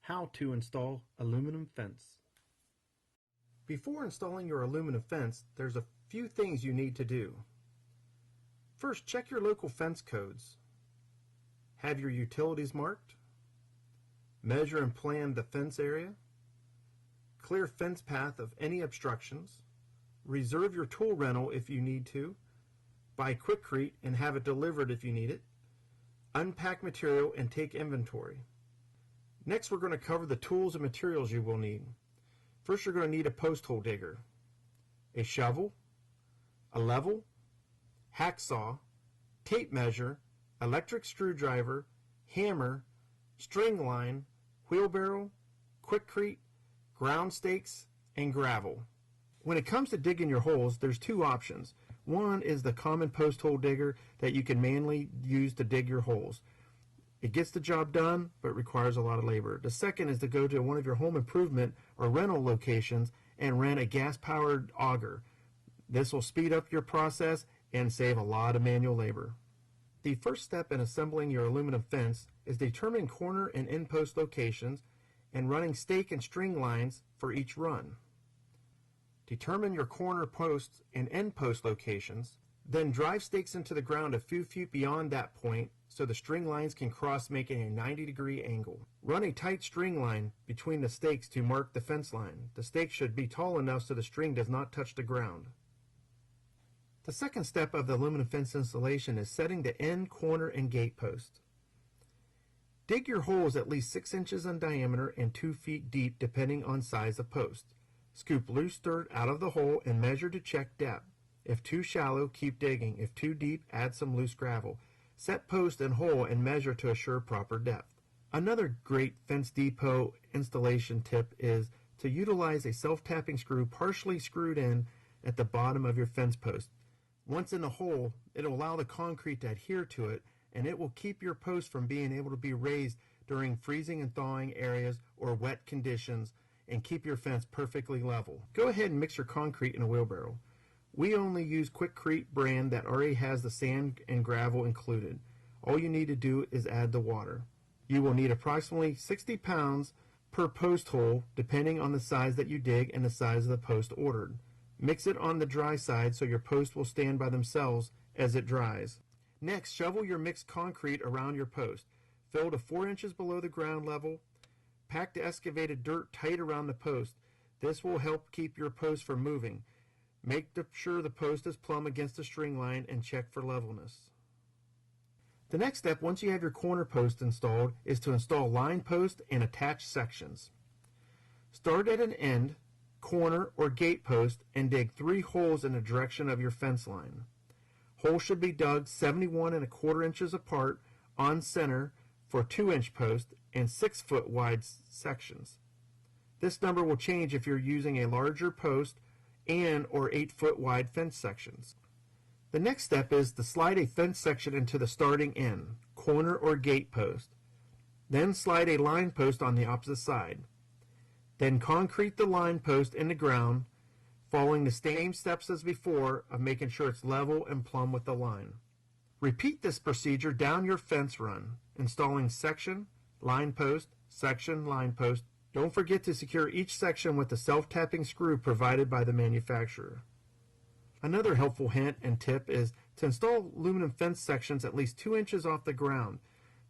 How to install aluminum fence. Before installing your aluminum fence, there's a few things you need to do. First, check your local fence codes. Have your utilities marked. Measure and plan the fence area. Clear fence path of any obstructions. Reserve your tool rental if you need to. Buy Quikrete and have it delivered if you need it. Unpack material and take inventory. Next, we're going to cover the tools and materials you will need. First, you're going to need a post hole digger, a shovel, a level, hacksaw, tape measure, electric screwdriver, hammer, string line, wheelbarrow, Quikrete, ground stakes, and gravel. When it comes to digging your holes, there's two options. One is the common post hole digger that you can manually use to dig your holes. It gets the job done, but requires a lot of labor. The second is to go to one of your home improvement or rental locations and rent a gas-powered auger. This will speed up your process and save a lot of manual labor. The first step in assembling your aluminum fence is determining corner and end post locations and running stake and string lines for each run. Determine your corner posts and end post locations, then drive stakes into the ground a few feet beyond that point so the string lines can cross, making a 90-degree angle. Run a tight string line between the stakes to mark the fence line. The stake should be tall enough so the string does not touch the ground. The second step of the aluminum fence installation is setting the end, corner, and gate post. Dig your holes at least 6 inches in diameter and 2 feet deep depending on size of post. Scoop loose dirt out of the hole and measure to check depth. If too shallow, keep digging. If too deep, add some loose gravel. Set post and hole and measure to assure proper depth. Another great Fence Depot installation tip is to utilize a self-tapping screw partially screwed in at the bottom of your fence post. Once in the hole, it will allow the concrete to adhere to it, and it will keep your post from being able to be raised during freezing and thawing areas or wet conditions, and keep your fence perfectly level. Go ahead and mix your concrete in a wheelbarrow. We only use Quikrete brand that already has the sand and gravel included. All you need to do is add the water. You will need approximately 60 pounds per post hole depending on the size that you dig and the size of the post ordered. Mix it on the dry side so your posts will stand by themselves as it dries. Next, shovel your mixed concrete around your post. Fill to 4 inches below the ground level. Pack the excavated dirt tight around the post. This will help keep your post from moving. Make sure the post is plumb against the string line and check for levelness. The next step, once you have your corner post installed, is to install line post and attach sections. Start at an end, corner, or gate post and dig 3 holes in the direction of your fence line. Holes should be dug 71 1/4 inches apart on center for 2-inch post and 6-foot wide sections. This number will change if you're using a larger post and or 8-foot wide fence sections. The next step is to slide a fence section into the starting end, corner or gate post. Then slide a line post on the opposite side. Then concrete the line post in the ground, following the same steps as before of making sure it's level and plumb with the line. Repeat this procedure down your fence run, installing section, line post, section, line post. Don't forget to secure each section with the self-tapping screw provided by the manufacturer. Another helpful hint and tip is to install aluminum fence sections at least 2 inches off the ground.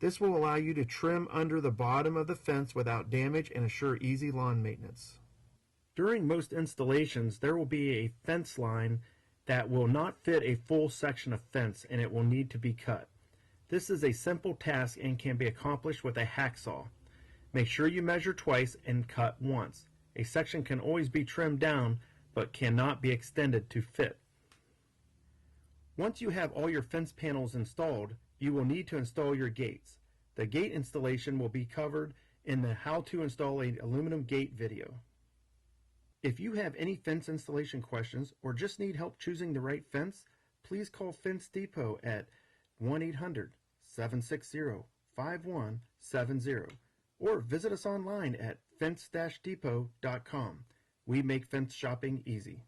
This will allow you to trim under the bottom of the fence without damage and assure easy lawn maintenance. During most installations, there will be a fence line that will not fit a full section of fence and it will need to be cut. This is a simple task and can be accomplished with a hacksaw. Make sure you measure twice and cut once. A section can always be trimmed down but cannot be extended to fit. Once you have all your fence panels installed, you will need to install your gates. The gate installation will be covered in the How to Install an Aluminum Gate video. If you have any fence installation questions or just need help choosing the right fence, please call Fence Depot at 1-800-760-5170 or visit us online at fence-depot.com. We make fence shopping easy.